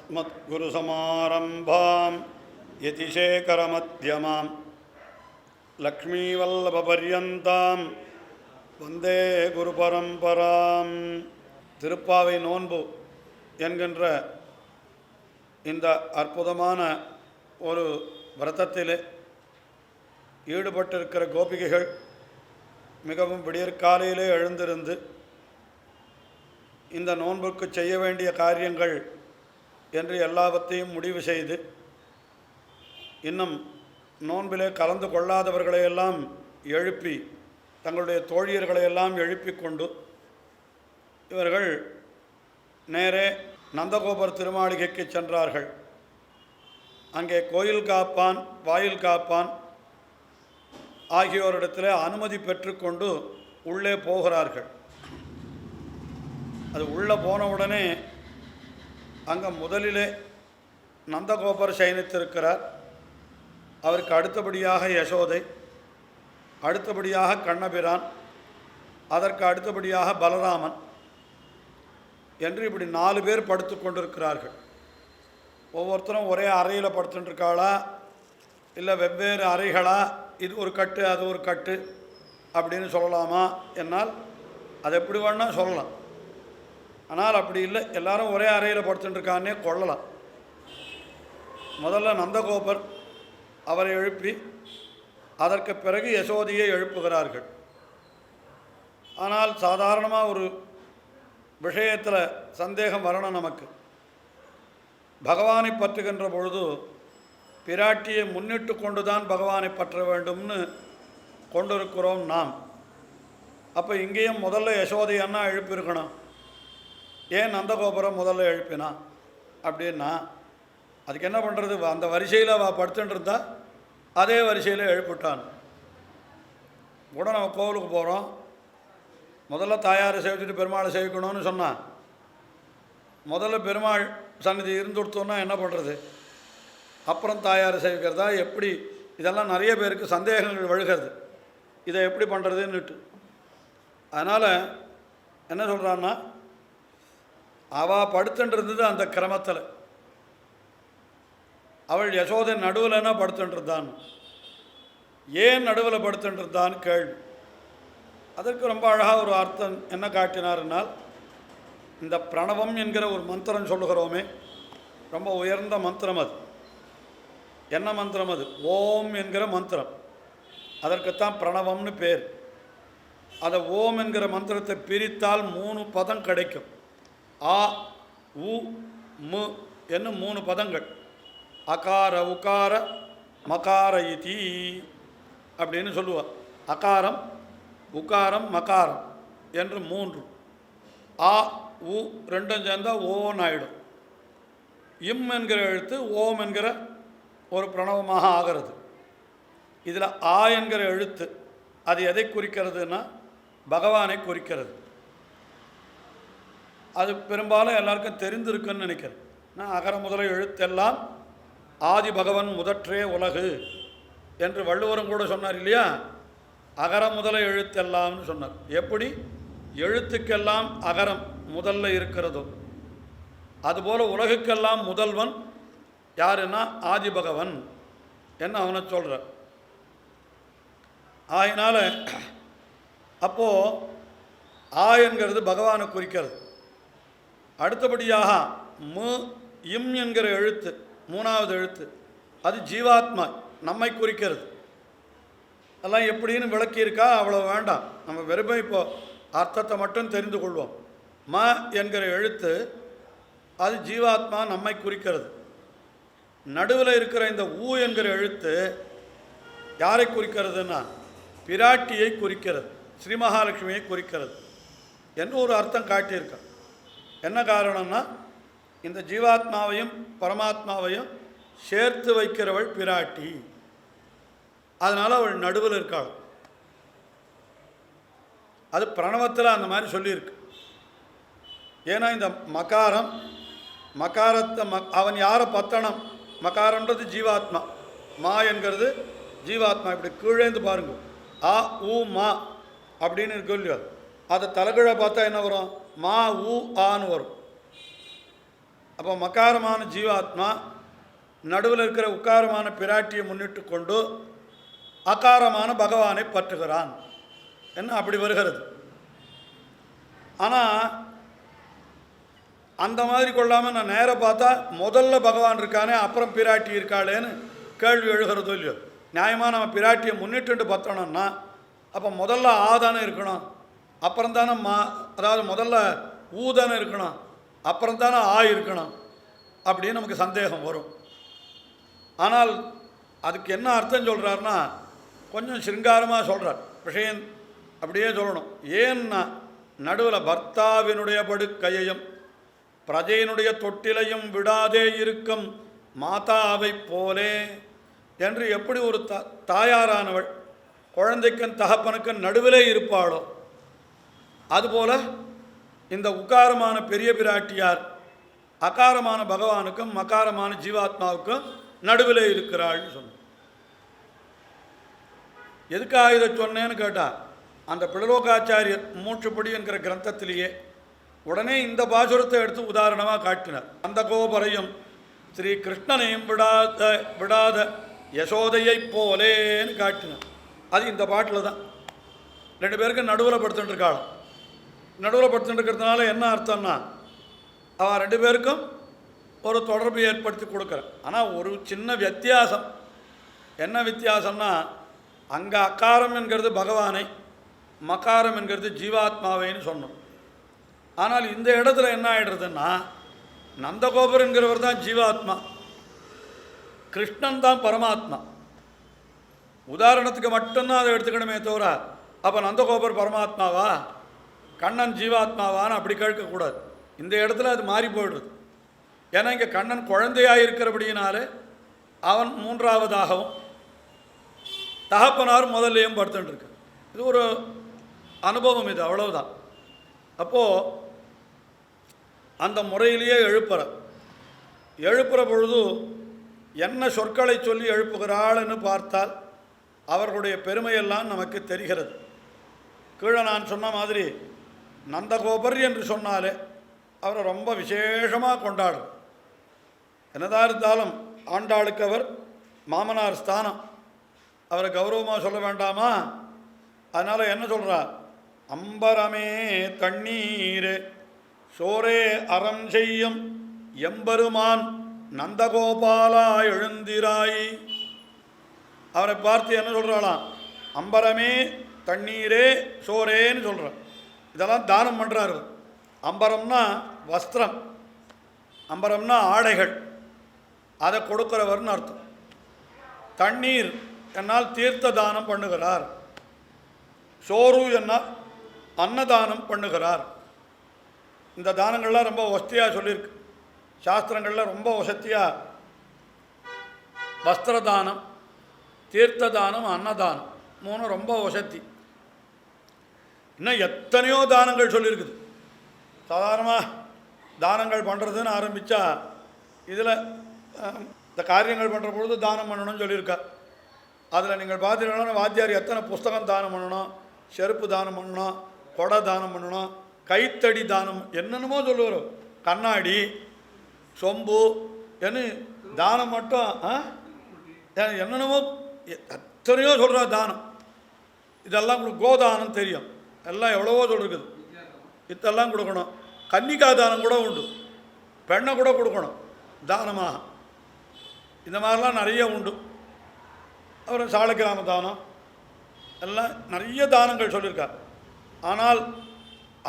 अस्मद्गुरुसमारम्भां यतिशेखरमध्यमां लक्ष्मीवल्लभपर्यन्तां வந்தே குரு பரம்பராம். திருப்பாவை நோன்பு என்கின்ற இந்த அற்புதமான ஒரு விரதத்திலே ஈடுபட்டிருக்கிற கோபிகைகள் மிகவும் விடியற்காலையிலே எழுந்திருந்து இந்த நோன்புக்கு செய்ய வேண்டிய காரியங்கள் என்று எல்லாவற்றையும் முடிவு செய்து, இன்னும் நோன்பிலே கலந்து கொள்ளாதவர்களையெல்லாம் எழுப்பி, தங்களுடைய தோழியர்களையெல்லாம் எழுப்பி கொண்டு இவர்கள் நேரே நந்தகோபர் திருமாளிகைக்கு சென்றார்கள். அங்கே கோயில் காப்பான், வாயில் காப்பான் ஆகியோரிடத்தில் அனுமதி பெற்றுக்கொண்டு உள்ளே போகிறார்கள். அது உள்ளே போனவுடனே அங்கே முதலிலே நந்தகோபர் சயனித்திருக்கிறார். அவருக்கு அடுத்தபடியாக யசோதை, அடுத்தபடியாக கண்ணபிரான், அதற்கு அடுத்தபடியாக பலராமன் என்று இப்படி 4 பேர் படுத்து கொண்டிருக்கிறார்கள். ஒவ்வொருத்தரும் ஒரே அறையில் படுத்துட்டுருக்காளா, இல்லை வெவ்வேறு அறைகளா, இது ஒரு கட்டு அது ஒரு கட்டு அப்படின்னு சொல்லலாமா என்னால் அது எப்படி வேணால் சொல்லலாம். ஆனால் அப்படி இல்லை, எல்லாரும் ஒரே அறையில் படுத்துட்டுருக்கான்னே கொள்ளலாம். முதல்ல நந்தகோபர் அவரை எழுப்பி அதற்கு பிறகு யசோதையை எழுப்புகிறார்கள். ஆனால் சாதாரணமாக ஒரு விஷயத்தில் சந்தேகம் வரணும் நமக்கு. பகவானை பற்றுகின்ற பொழுது பிராட்டியை முன்னிட்டு கொண்டு தான் பகவானை பற்ற வேண்டும்னு கொண்டிருக்கிறோம் நாம். அப்போ இங்கேயும் முதல்ல யசோதையன்னா எழுப்பியிருக்கணும். ஏன் நந்தகோபுரம் முதல்ல எழுப்பினா அப்படின்னா, அதுக்கு என்ன பண்ணுறது, அந்த வரிசையில் அவள் படுத்துட்டு இருந்தா அதே வரிசையில் எழுப்பிட்டான். கூட நம்ம கோவிலுக்கு போகிறோம், முதல்ல தாயாரை சேவிச்சுட்டு பெருமாளை சேவிக்கணும்னு சொன்னான். முதல்ல பெருமாள் சன்னதி இருந்து கொடுத்தோன்னா என்ன பண்ணுறது, அப்புறம் தாயாரை சேவிக்கிறதா எப்படி, இதெல்லாம் நிறைய பேருக்கு சந்தேகங்கள் வழுகிறது. இதை எப்படி பண்ணுறதுன்னுட்டு. அதனால் என்ன சொல்கிறான்னா, அவள் படுத்துட்டு இருந்தது அந்த கிரமத்தில், அவள் யசோதை நடுவில்னா படுத்துட்டுருந்தான். ஏன் நடுவில் படுத்துட்டுருந்தான்னு கேள்வி. அதற்கு ரொம்ப அழகாக ஒரு அர்த்தம் என்ன காட்டினார்னால், இந்த பிரணவம் என்கிற ஒரு மந்திரம் சொல்லுகிறோமே, ரொம்ப உயர்ந்த மந்திரம். அது என்ன மந்திரம்? அது ஓம் என்கிற மந்திரம். அதற்குத்தான் பிரணவம்னு பேர். அதை ஓம் என்கிற மந்திரத்தை பிரித்தால் 3 பதம் கிடைக்கும். ஆ, உ, மு என்னும் 3 பதங்கள். அகார உகார மகார இதி அப்படின்னு சொல்லுவார். அகாரம், உகாரம், மகாரம் என்று 3. ஆ, உ ரெண்டும் சேர்ந்தால் ஓன்னு ஆயிடும். இம் என்கிற எழுத்து ஓம் என்கிற ஒரு பிரணவமாக ஆகிறது. இதில் ஆ என்கிற எழுத்து அது எதை குறிக்கிறதுனா பகவானை குறிக்கிறது. அது பெரும்பாலும் எல்லாருக்கும் தெரிந்திருக்குன்னு நினைக்கிறேன். நான் அகர முதல எழுத்தெல்லாம் ஆதி பகவன் முதற்றே உலகு என்று வள்ளுவரும் கூட சொன்னார் இல்லையா. அகர முதல எழுத்தெல்லாம்னு சொன்னார். எப்படி எழுத்துக்கெல்லாம் அகரம் முதல்ல இருக்கிறதோ அதுபோல் உலகுக்கெல்லாம் முதல்வன் யாருன்னா ஆதி பகவன் என்ன அவனை சொல்கிறார். ஆயினால அப்போது ஆ என்கிறது பகவானை குறிக்கிறது. அடுத்தபடியாக மு இம் என்கிற எழுத்து 3வது எழுத்து அது ஜீவாத்மா, நம்மை குறிக்கிறது. அதெல்லாம் எப்படின்னு விளக்கியிருக்கா, அவ்வளோ வேண்டாம். நம்ம வெறுமை இப்போ அர்த்தத்தை மட்டும் தெரிந்து கொள்வோம். ம என்கிற எழுத்து அது ஜீவாத்மா, நம்மை குறிக்கிறது. நடுவில் இருக்கிற இந்த ஊ என்கிற எழுத்து யாரை குறிக்கிறதுன்னா பிராட்டியை குறிக்கிறது, ஸ்ரீ மகாலட்சுமியை குறிக்கிறது என்று ஒரு அர்த்தம் காட்டியிருக்க. என்ன காரணம்னா, இந்த ஜீவாத்மாவையும் பரமாத்மாவையும் சேர்த்து வைக்கிறவள் பிராட்டி. அதனால் அவள் நடுவில் இருக்காள். அது பிரணவத்தில் அந்த மாதிரி சொல்லியிருக்கு. ஏன்னா இந்த மகாரம், மகாரத்தை அவன் யாரை பத்தனம், மகாரன்றது ஜீவாத்மா, மா என்கிறது ஜீவாத்மா. இப்படி கீழேந்து பாருங்க, ஆ ஊ மா அப்படின்னு இருக்கு இல்லையோ, அதை தலைகீழ பார்த்தா என்ன வரும்? மா ஊ ஆன்னு வரும். அப்போ மகாரமான ஜீவாத்மா நடுவில் இருக்கிற உக்காரமான பிராட்டியை முன்னிட்டு கொண்டு அகாரமான பகவானை பற்றுகிறான் என்ன அப்படி வருகிறது. ஆனால் அந்த மாதிரி கொள்ளாமல் நான் நேராக பார்த்தா முதல்ல பகவான் இருக்கானே அப்புறம் பிராட்டி இருக்காளேன்னு கேள்வி எழுகிறதோ இல்லையோ. நியாயமாக நம்ம பிராட்டியை முன்னிட்டு பற்றணும்னா அப்போ முதல்ல ஆதானே இருக்கணும், அப்புறம் தானே அதாவது முதல்ல ஊதானே இருக்கணும், அப்புறம் தானே இருக்கணும் அப்படின்னு நமக்கு சந்தேகம் வரும். ஆனால் அதுக்கு என்ன அர்த்தம் சொல்கிறாருன்னா கொஞ்சம் சிருங்காரமாக சொல்கிறார். விஷயம் அப்படியே சொல்லணும். ஏன்னா நடுவில் பர்த்தாவினுடைய படுக்கையையும் பிரஜையினுடைய தொட்டிலையும் விடாதே இருக்கும் மாதாவை போலே என்று எப்படி ஒரு தாயாரானவள் குழந்தைக்கும் தகப்பனுக்கும் நடுவிலே இருப்பாளோ அதுபோல் இந்த உக்காரமான பெரிய பிராட்டியார் அகாரமான பகவானுக்கும் மகாரமான ஜீவாத்மாவுக்கும் நடுவிலே இருக்கிறாள்னு சொன்ன. எதுக்காக இதை சொன்னேன்னு கேட்டால் அந்த பிளலோகாச்சாரியர் மூச்சுப்படி என்கிற கிரந்தத்திலேயே உடனே இந்த பாசுரத்தை எடுத்து உதாரணமாக காட்டினார். அந்த கோபரையும் ஸ்ரீ கிருஷ்ணனையும் விடாத யசோதையை போலேன்னு காட்டினார். அது இந்த பாட்டில் தான். ரெண்டு பேருக்கும் நடுவில் படுத்துட்டு இருக்காள். நடுவில் படுத்துட்டு இருக்கிறதுனால என்ன அர்த்தம்னா அவன் ரெண்டு பேருக்கும் ஒரு தொடர்பு ஏற்படுத்தி கொடுக்குறான். ஆனால் ஒரு சின்ன வித்தியாசம். என்ன வித்தியாசம்னா அங்கே அக்காரம் என்கிறது பகவானை, மகாரம் என்கிறது ஜீவாத்மாவைன்னு சொன்னோம். ஆனால் இந்த இடத்துல என்ன ஆகிடுறதுன்னா நந்தகோபர் என்கிறவர் தான் ஜீவாத்மா, கிருஷ்ணன் தான் பரமாத்மா. உதாரணத்துக்கு மட்டும்தான் அதை எடுத்துக்கணுமே தவிர அப்போ நந்தகோபர் பரமாத்மாவா கண்ணன் ஜீவாத்மாவான்னு அப்படி கேட்கக்கூடாது. இந்த இடத்துல அது மாறி போயிடுது. ஏன்னா இங்கே கண்ணன் குழந்தையாக இருக்கிறபடியினாலே அவன் மூன்றாவதாகவும் தகப்பனார் முதல்லையும் படுத்துட்டுருக்கு. இது ஒரு அனுபவம், இது அவ்வளவுதான். அப்போது அந்த முறையிலேயே எழுப்புற பொழுது என்ன சொற்களை சொல்லி எழுப்புகிறாள்னு பார்த்தால் அவர்களுடைய பெருமையெல்லாம் நமக்கு தெரிகிறது. கீழே நான் சொன்ன மாதிரி நந்தகோபர் என்று சொன்னாலே அவரை ரொம்ப விசேஷமாக கொண்டாடும். என்னதான் இருந்தாலும் ஆண்டாளுக்கு அவர் மாமனார் ஸ்தானம், அவரை கௌரவமாக சொல்ல வேண்டாமா? அதனால் என்ன சொல்கிறார்? அம்பரமே தண்ணீர் சோரே அறம் செய்யும் எம்பெருமான் நந்தகோபாலா எழுந்திராய். அவரை பார்த்து என்ன சொல்கிறாளாம்? அம்பரமே தண்ணீரே சோரேன்னு சொல்கிறார். இதெல்லாம் தானம் பண்ணுறாரு. அம்பரம்னா வஸ்திரம், அம்பரம்னா ஆடைகள், அதை கொடுக்கிறவர்னு அர்த்தம். தண்ணீர் என்னால் தீர்த்த தானம் பண்ணுகிறார். சோறு என்னால் அன்னதானம் பண்ணுகிறார். இந்த தானங்கள்லாம் ரொம்ப வசதியாக சொல்லியிருக்கு சாஸ்திரங்களில். ரொம்ப வசதியாக வஸ்திரதானம், தீர்த்த தானம், அன்னதானம் மூணு ரொம்ப வசதி. இன்னும் எத்தனையோ தானங்கள் சொல்லியிருக்குது. சாதாரணமாக தானங்கள் பண்ணுறதுன்னு ஆரம்பித்தா இதில் இந்த காரியங்கள் பண்ணுற பொழுது தானம் பண்ணணும்னு சொல்லியிருக்கா. அதில் நீங்கள் பார்த்தீங்கன்னா வாத்தியார் எத்தனை புஸ்தகம் தானம் பண்ணணும், செருப்பு தானம் பண்ணணும், கொடை தானம் பண்ணணும், கைத்தடி தானம் என்னென்னமோ சொல்லுவார், கண்ணாடி, சொம்பு என்ன தானம் மட்டும் என்னென்னமோ எத்தனையோ சொல்கிற தானம். இதெல்லாம் கோதானம் தெரியும், எல்லாம் எவ்வளவோ சொல்லிருக்குது. இதெல்லாம் கொடுக்கணும். கன்னிகா தானம் கூட உண்டு, பெண்ணை கூட கொடுக்கணும் தானமாக. இந்த மாதிரிலாம் நிறைய உண்டு. அப்புறம் சாலக்கிராம தானம் எல்லாம் நிறைய தானங்கள் சொல்லியிருக்கார். ஆனால்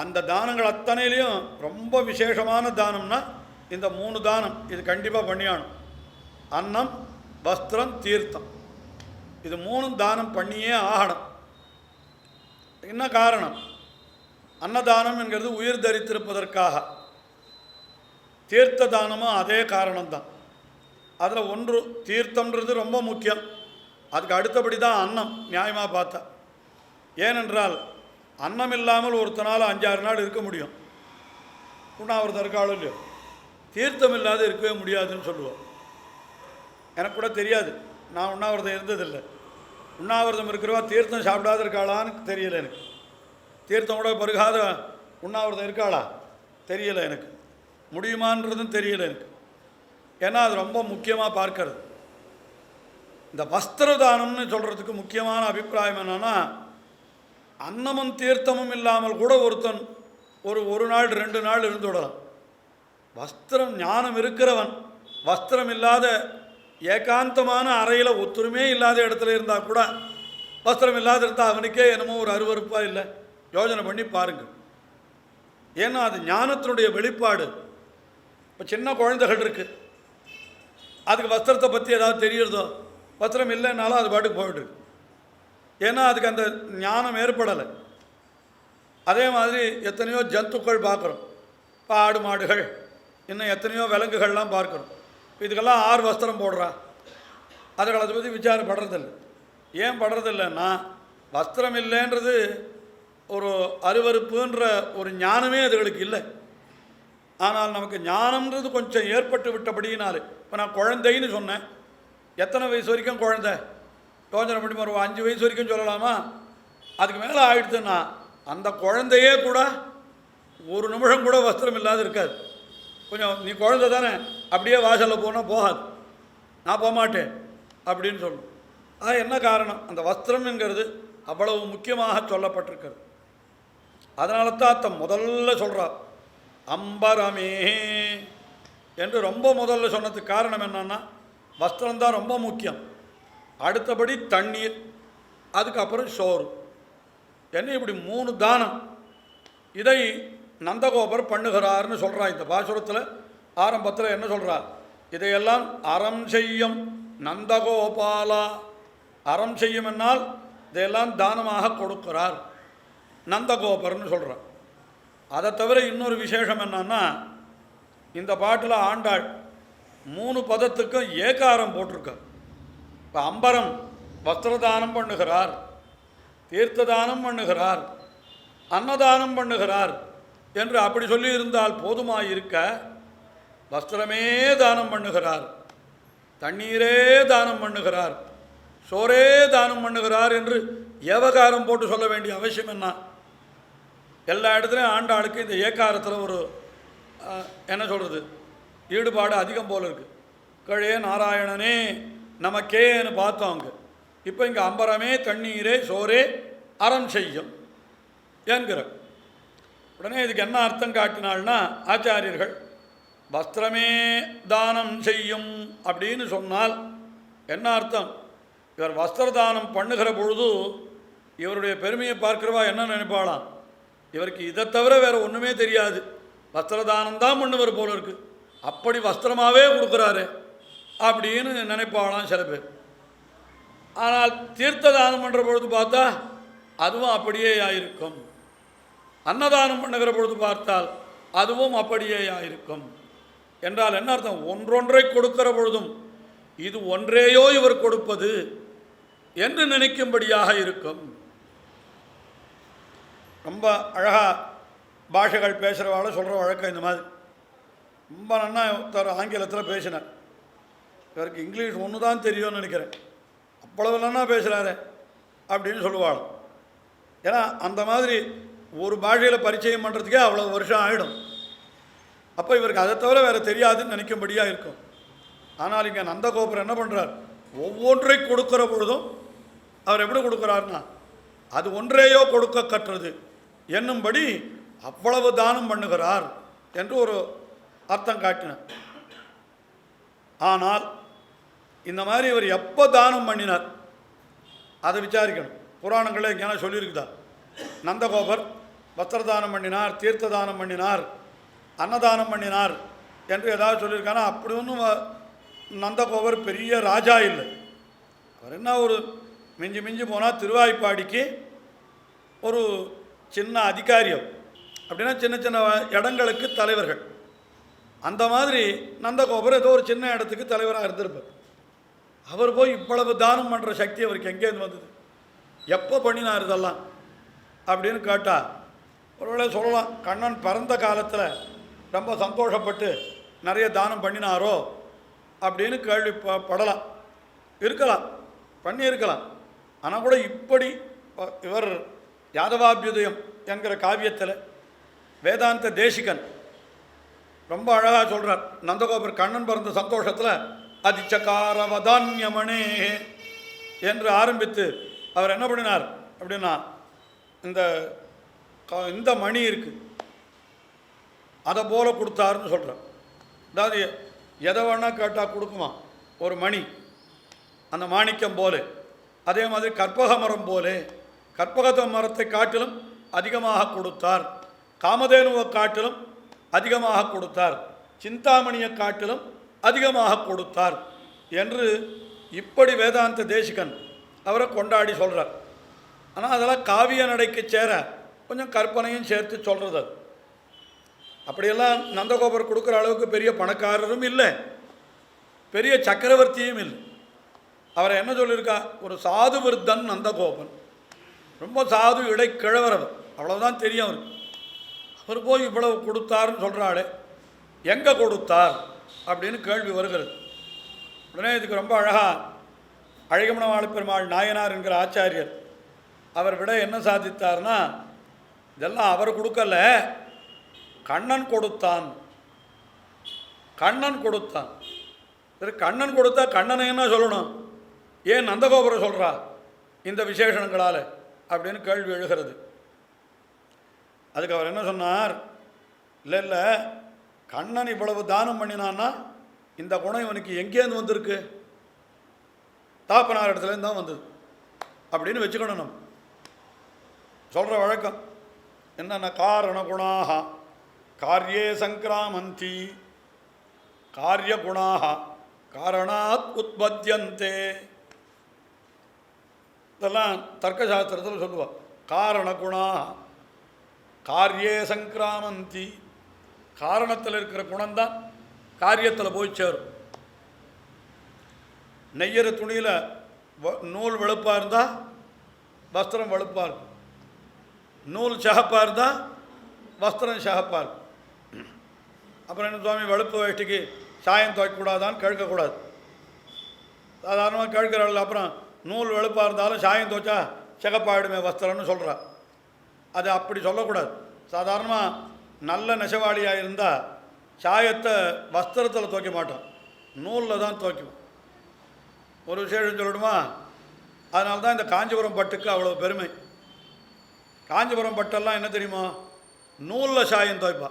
அந்த தானங்கள் அத்தனையிலையும் ரொம்ப விசேஷமான தானம்னா இந்த 3 தானம். இது கண்டிப்பாக பண்ணியானும். அன்னம், வஸ்திரம், தீர்த்தம், இது 3 தானம் பண்ணியே ஆகணும். என்ன காரணம்? அன்னதானம் என்கிறது உயிர் தரித்திருப்பதற்காக. தீர்த்த தானமும் அதே காரணம்தான். அதில் ஒன்று தீர்த்தம்ன்றது ரொம்ப முக்கியம். அதுக்கு அடுத்தபடி தான் அன்னம், நியாயமாக பார்த்தா. ஏனென்றால் அன்னம் இல்லாமல் ஒருத்தனால் 5-6 நாள் இருக்க முடியும். உண்ணாவிரதம் இருக்காளோ இல்லையோ, தீர்த்தம் இல்லாத இருக்கவே முடியாதுன்னு சொல்லுவோம். எனக்கு கூட தெரியாது, நான் உண்ணாவிரதம் இருந்ததில்லை. உண்ணாவிரதம் இருக்கிறவா தீர்த்தம் சாப்பிடாத இருக்காளான்னு தெரியலை எனக்கு. தீர்த்தம் கூட பருகாத உண்ணாவிரதம் இருக்காளா தெரியலை எனக்கு. முடியுமான்றதும் தெரியல எனக்கு. ஏன்னா அது ரொம்ப முக்கியமாக பார்க்கறது. இந்த வஸ்திரதானம்னு சொல்கிறதுக்கு முக்கியமான அபிப்பிராயம் என்னென்னா, அன்னமும் தீர்த்தமும் இல்லாமல் கூட ஒருத்தன் ஒரு நாள் 2 நாள் இருந்து விடலாம். வஸ்திரம் ஞானம் இருக்கிறவன் வஸ்திரம் இல்லாத ஏகாந்தமான அறையில் ஒத்துருமே இல்லாத இடத்துல இருந்தால் கூட வஸ்திரம் இல்லாத இருந்தால் அவனுக்கே என்னமோ ஒரு அருவருப்பாக இல்லை. யோஜனை பண்ணி பாருங்கள். ஏன்னா அது ஞானத்தினுடைய வெளிப்பாடு. இப்போ சின்ன குழந்தைகள் இருக்குது, அதுக்கு வஸ்திரத்தை பற்றி ஏதாவது தெரியுறதோ? வஸ்திரம் இல்லைன்னாலும் அது பாட்டுக்கு போயிடுது. ஏன்னா அதுக்கு அந்த ஞானம் ஏற்படலை. அதே மாதிரி எத்தனையோ ஜந்துக்கள் பார்க்குறோம், இப்போ ஆடு மாடுகள், இன்னும் எத்தனையோ விலங்குகள்லாம் பார்க்குறோம். இதுக்கெல்லாம் 6 வஸ்திரம் போடுறா, அதுகளை அதை பற்றி விசாரம் படுறதில்லை. ஏன் படுறதில்லைன்னா வஸ்திரம் இல்லைன்றது ஒரு அருவருப்புன்ற ஒரு ஞானமே அதுகளுக்கு இல்லை. ஆனால் நமக்கு ஞானம்ன்றது கொஞ்சம் ஏற்பட்டு விட்டபடியினாலே, இப்போ நான் குழந்தைன்னு சொன்னேன். எத்தனை வயசு வரைக்கும் குழந்தை? யோஜனை பண்ணி ஒரு 5 வயசு வரைக்கும் சொல்லலாமா? அதுக்கு மேலே ஆகிடுதுன்னா அந்த குழந்தையே கூட ஒரு நிமிஷம் கூட வஸ்திரம் இல்லாத இருக்காது. கொஞ்சம் நீ குழந்தை தானே, அப்படியே வாசலில் போனால் போகாது, நான் போகமாட்டேன் அப்படின்னு சொல்லணும். என்ன காரணம்? அந்த வஸ்திரம்ங்கிறது அவ்வளவு முக்கியமாக சொல்லப்பட்டிருக்கிறது. அதனால தான் முதல்ல சொல்கிறார் அம்பரமே என்று. ரொம்ப முதல்ல சொன்னதுக்கு காரணம் என்னன்னா, வஸ்திரம்தான் ரொம்ப முக்கியம். அடுத்தபடி தண்ணீர், அதுக்கப்புறம் சோறு. என்ன இப்படி 3 தானம். இதை நந்தகோபர் பண்ணுகிறார்னு சொல்கிறார் இந்த பாசுரத்தில். ஆரம்பத்தில் என்ன சொல்கிறார்? இதையெல்லாம் அறம் செய்யும் நந்தகோபாலா. அறம் செய்யும் என்னால் இதையெல்லாம் தானமாக கொடுக்கிறார் நந்தகோபர்னு சொல்கிறார். அதை தவிர இன்னொரு விசேஷம் என்னன்னா, இந்த பாட்டில் ஆண்டாள் 3 பதத்துக்கும் ஏகாரம் போட்டிருக்கார். இப்போ அம்பரம் வஸ்திரதானம் பண்ணுகிறார், தீர்த்ததானம் பண்ணுகிறார், அன்னதானம் பண்ணுகிறார் என்று அப்படி சொல்லி இருந்தால் போதுமாயிருக்க, வஸ்திரமே தானம் பண்ணுகிறார், தண்ணீரே தானம் பண்ணுகிறார், சோரே தானம் பண்ணுகிறார் என்று ஏவகாரம் போட்டு சொல்ல வேண்டிய அவசியம் என்ன? எல்லா இடத்துலையும் ஆண்டாளுக்கு இந்த ஏகாரத்தில் ஒரு என்ன சொல்கிறது, ஈடுபாடு அதிகம் போல் இருக்குது. கழே நாராயணனே நமக்கேன்னு பார்த்தோம் அங்கே. இப்போ இங்கே அம்பரமே தண்ணீரே சோரே அறம் செய்யும் என்கிற உடனே இதுக்கு என்ன அர்த்தம் காட்டினாள்னா, ஆச்சாரியர்கள் வஸ்திரமே தானம் செய்யும் அப்படின்னு சொன்னால் என்ன அர்த்தம்? இவர் வஸ்திரதானம் பண்ணுகிற பொழுது இவருடைய பெருமையை பார்க்கிறவா என்ன நினைப்பாளாம்? இவருக்கு இதை தவிர வேறு ஒன்றுமே தெரியாது, வஸ்திரதானம் தான் பண்ணுவர் போல இருக்கு, அப்படி வஸ்திரமாகவே கொடுக்குறாரு அப்படின்னு நினைப்பாளாம் சில பேர். ஆனால் தீர்த்த தானம் பண்ணுற பொழுது பார்த்தா அதுவும் அப்படியே ஆயிருக்கும். அன்னதானம் பண்ணுகிற பொழுது பார்த்தால் அதுவும் அப்படியே ஆயிருக்கும். என்றால் என்ன அர்த்தம்? ஒன்றொன்றை கொடுக்கிற பொழுதும் இது ஒன்றேயோ இவர் கொடுப்பது என்று நினைக்கும்படியாக இருக்கும். ரொம்ப அழகாக பாஷைகள் பேசுகிறவாள சொல்கிற வழக்கம் இந்த மாதிரி. ரொம்ப நன்னா ஒருத்தர் ஆங்கிலத்தில் பேசினார். இவருக்கு இங்கிலீஷ் ஒன்று தான் தெரியும்னு நினைக்கிறேன், அவ்வளவு நன்னா பேசுகிறாரு அப்படின்னு சொல்லுவாள். ஏன்னா அந்த மாதிரி ஒரு பாஷையில் பரிச்சயம் பண்ணுறதுக்கே அவ்வளோ வருஷம் ஆகிடும். அப்போ இவருக்கு அதை தவிர வேறு தெரியாதுன்னு நினைக்கும்படியாக இருக்கும். ஆனால் இங்கே நந்தகோபுரம் என்ன பண்ணுறார்? ஒவ்வொன்றை கொடுக்குற பொழுதும் அவர் எப்படி கொடுக்குறாருன்னா, அது ஒன்றையோ கொடுக்க கற்றது என்னும்படி அவ்வளவு தானம் பண்ணுகிறார் என்று ஒரு அர்த்தம் காட்டினார். ஆனால் இந்த மாதிரி இவர் எப்போ தானம் பண்ணினார் அதை விசாரிக்கணும். புராணங்களே எங்கேனா சொல்லியிருக்குதா? நந்தகோபர் வஸ்திரதானம் பண்ணினார், தீர்த்த தானம் பண்ணினார், அன்னதானம் பண்ணினார் என்று ஏதாவது சொல்லியிருக்கானா? அப்படி ஒன்றும் நந்தகோபர் பெரிய ராஜா இல்லை. அவர் என்ன ஒரு மிஞ்சி மிஞ்சி போனால் திருவாய்ப்பாடிக்கு ஒரு சின்ன அதிகாரியம், அப்படின்னா சின்ன சின்ன இடங்களுக்கு தலைவர்கள். அந்த மாதிரி நந்தகோபர் ஏதோ ஒரு சின்ன இடத்துக்கு தலைவராக இருந்திருப்பார். அவர் போய் இவ்வளவு தானம் பண்ணுற சக்தி அவருக்கு எங்கேருந்து வந்தது? எப்போ பண்ணினார் இதெல்லாம் அப்படின்னு கேட்டால் ஒருவேளை சொல்லலாம், கண்ணன் பிறந்த காலத்தில் ரொம்ப சந்தோஷப்பட்டு நிறைய தானம் பண்ணினாரோ அப்படின்னு கேள்விப்படலாம், இருக்கலாம், பண்ணியிருக்கலாம். ஆனால் கூட இப்படி இவர் யாதவாபியுதயம் என்கிற காவியத்தில் வேதாந்த தேசிகன் ரொம்ப அழகாக சொல்கிறார் நந்தகோபர். கண்ணன் பிறந்த சந்தோஷத்தில் அதிச்சகாரவதான்யமனே என்று ஆரம்பித்து அவர் என்ன பண்ணினார் அப்படின்னா, இந்த மணி இருக்குது அதை போல் கொடுத்தாருன்னு சொல்கிறார். அதாவது எதை வேணால் கேட்டால் கொடுக்குமா ஒரு மணி, அந்த மாணிக்கம் போல. அதே மாதிரி கற்பக மரம் போலே, கற்பக மரத்தை காட்டிலும் அதிகமாக கொடுத்தார். காமதேனுவை காட்டிலும் அதிகமாக கொடுத்தார். சிந்தாமணியை காட்டிலும் அதிகமாக கொடுத்தார் என்று இப்படி வேதாந்த தேசிகன் அவரை கொண்டாடி சொல்கிறார். ஆனால் அதெல்லாம் காவிய நடைக்கு சேர கொஞ்சம் கற்பனையும் சேர்த்து சொல்கிறது. அது அப்படியெல்லாம் நந்தகோபர் கொடுக்குற அளவுக்கு பெரிய பணக்காரரும் இல்லை, பெரிய சக்கரவர்த்தியும் இல்லை. அவரை என்ன சொல்லியிருக்கா, ஒரு சாது விருத்தன் நந்தகோபன், ரொம்ப சாது இடைக்கிழவர், அவ்வளவுதான் தெரியும் அவருக்கு. அவர் போய் இவ்வளவு கொடுத்தாருன்னு சொல்கிறாளே, எங்கே கொடுத்தார் அப்படின்னு கேள்வி வருகிறது. உடனே இதுக்கு ரொம்ப அழகாக அழகிமணவாள பெருமாள் நாயனார் என்கிற ஆச்சாரியர் அவர் விட என்ன சாதித்தார்னா, இதெல்லாம் அவர் கொடுக்கல, கண்ணன் கொடுத்தான். கண்ணன் கொடுத்தான். சரி, கண்ணன் கொடுத்தா கண்ணனை என்ன சொல்லணும், ஏன் நந்தகோபுர சொல்கிறா இந்த விசேஷங்களால் அப்படின்னு கேள்வி எழுகிறது. அதுக்கு அவர் என்ன சொன்னார், இல்லை கண்ணன் இவ்வளவு தானம் பண்ணினான்னா இந்த குணம் இவனுக்கு எங்கேருந்து வந்திருக்கு, தாப்பனார் இடத்துலேருந்து தான் வந்தது அப்படின்னு வச்சுக்கணும். நம்ம சொல்கிற வழக்கம் என்னென்ன, காரண குணாக காரியே சங்கிராமந்தி, காரிய குணாக காரணாத் உற்பத்தியந்தே. இதெல்லாம் தர்க்கசாஸ்திரத்தில் சொல்லுவாள். காரண குணாக காரியே சங்கிராமந்தி, காரணத்தில் இருக்கிற குணம்தான் காரியத்தில் போய் சேரும். நெய்யற துணியில் நூல் வெளுப்பாக இருந்தால் வஸ்திரம் வெளுப்பாக இருக்கும், நூல் சகப்பாக இருந்தால் வஸ்திரம் சகப்பாக இருக்கும். அப்புறம் என்ன சுவாமி, வெளுப்பு வேஷ்டிக்கு சாயம் துவைக்கக்கூடாதான்னு கேட்கக்கூடாது. சாதாரணமாக கேட்குறாள். அப்புறம் நூல் வெளுப்பாக இருந்தாலும் சாயம் துவைச்சா சிகப்பாயிடுமே வஸ்திரம்னு சொல்கிறா. அது அப்படி சொல்லக்கூடாது. சாதாரணமாக நல்ல நெசவாளியாக இருந்தால் சாயத்தை வஸ்திரத்தில் துவைக்க மாட்டோம், நூலில் தான் துவைக்கும். ஒரு விசேஷம் சொல்லணுமா, அதனால தான் இந்த காஞ்சிபுரம் பட்டுக்கு அவ்வளோ பெருமை. காஞ்சிபுரம் பட்டெல்லாம் என்ன தெரியுமா, நூலில் சாயம் துவைப்பா,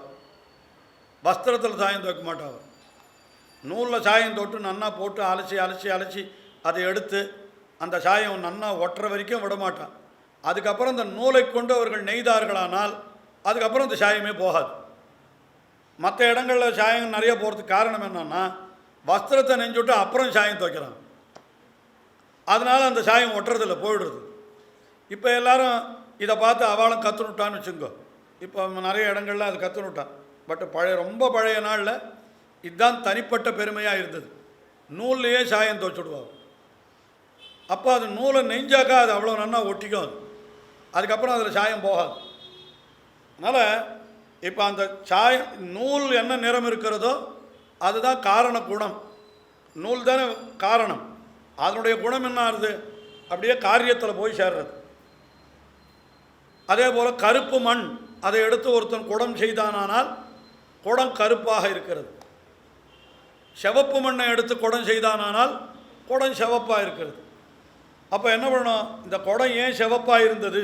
வஸ்திரத்தில் சாயம் துவைக்க மாட்டாள். நூலில் சாயம் தொட்டு நன்னா போட்டு அலசி அலசி அலசி அதை எடுத்து அந்த சாயம் நன்னா ஒட்டுற வரைக்கும் விட மாட்டான். அதுக்கப்புறம் இந்த நூலை கொண்டு அவர்கள் நெய்தார்களானால் அதுக்கப்புறம் இந்த சாயமே போகாது. மற்ற இடங்களில் சாயம் நிறைய போகிறதுக்கு காரணம் என்னன்னா, வஸ்திரத்தை நெஞ்சுவிட்டு அப்புறம் சாயம் துவைக்கிறான், அதனால் அந்த சாயம் ஒட்டுறதில்ல, போயிடுறது. இப்போ எல்லோரும் இதை பார்த்து அவளும் கற்றுனுட்டான்னு வச்சுங்கோ. இப்போ நிறைய இடங்கள்ல அது கற்றுனுட்டான். பட் ரொம்ப பழைய நாளில் இதுதான் தனிப்பட்ட பெருமையாக இருந்தது. நூல்லையே சாயம் துவைச்சுடுவாங்க. அப்போ அது நூலை நெஞ்சாக்கா அது அவ்வளோ நன்னா ஒட்டிக்கும். அதுக்கப்புறம் அதில் சாயம் போகாது. அதனால் இப்போ அந்த சாயம் நூல் என்ன நிறம் இருக்கிறதோ அதுதான் காரண குணம். நூல் தானே காரணம், அதனுடைய குணம் என்ன ஆகுது, அப்படியே காரியத்தில் போய் சேர்றது. அதே போல் கருப்பு மண், அதை எடுத்து ஒருத்தன் குடம் செய்தானால் குடம் கருப்பாக இருக்கிறது. சிவப்பு மண்ணை எடுத்து குடம் செய்தானால் குடம் சிவப்பாக இருக்கிறது. அப்போ என்ன பண்ணணும், இந்த குடம் ஏன் சிவப்பாக இருந்தது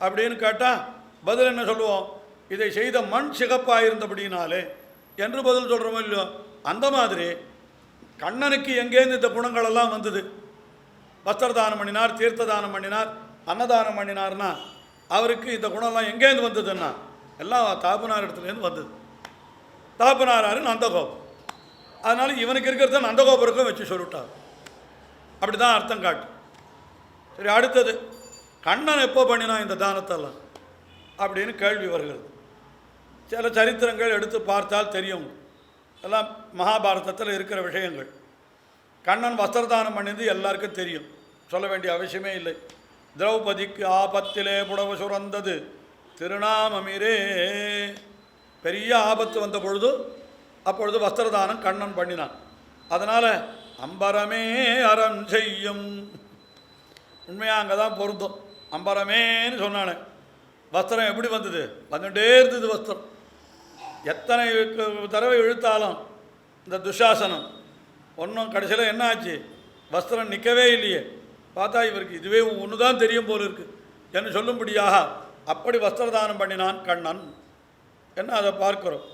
அப்படின்னு கேட்டால் பதில் என்ன சொல்லுவோம், இதை செய்த மண் சிகப்பாக இருந்தபடினாலே என்று பதில் சொல்கிறோமோ இல்லையோ. அந்த மாதிரி கண்ணனுக்கு எங்கேருந்து இந்த குணங்களெல்லாம் வந்தது, வஸ்திரதானம் பண்ணினார், தீர்த்த தானம் பண்ணினார், அன்னதானம் பண்ணினார்னா அவருக்கு இந்த குணம்லாம் எங்கேருந்து வந்ததுன்னா எல்லாம் தாப்பனார் இடத்துலேருந்து வந்தது. தாப்பனாராரு நந்தகோபர். அதனால் இவனுக்கு இருக்கிறத நந்தகோபருக்கும் வச்சு சொல்லிட்டார். அப்படி தான் அர்த்தம் காட்டு. சரி, அடுத்தது கண்ணன் எப்போ பண்ணினா இந்த தானத்தெல்லாம் அப்படின்னு கேள்வி வருகிறது. சில சரித்திரங்கள் எடுத்து பார்த்தால் தெரியும், எல்லாம் மகாபாரதத்தில் இருக்கிற விஷயங்கள். கண்ணன் வஸ்திரதானம் பண்ணியது எல்லாருக்கும் தெரியும், சொல்ல வேண்டிய அவசியமே இல்லை. திரௌபதிக்கு ஆபத்திலே புடவை சுரந்தது திருநாமமிரே. பெரிய ஆபத்து வந்த பொழுது அப்பொழுது வஸ்திரதானம் கண்ணன் பண்ணினான். அதனால் அம்பரமே அறம் செய்யும், உண்மையாக அங்கே தான் பொருந்தும். அம்பரமேன்னு சொன்னானே, வஸ்திரம் எப்படி வந்தது, வந்துட்டே இருந்தது வஸ்திரம். எத்தனை தடவை இழுத்தாலும் இந்த துஷாசனம் ஒன்றும் கடைசியில் என்ன ஆச்சு, வஸ்திரம் நிற்கவே இல்லையே. பார்த்தா இவருக்கு இதுவே ஒன்று தான் தெரியும் போல் இருக்கு என்று சொல்லும்படியாக அப்படி வஸ்திரதானம் பண்ணினான் கண்ணன் என்ன அதை பார்க்கிறோம்.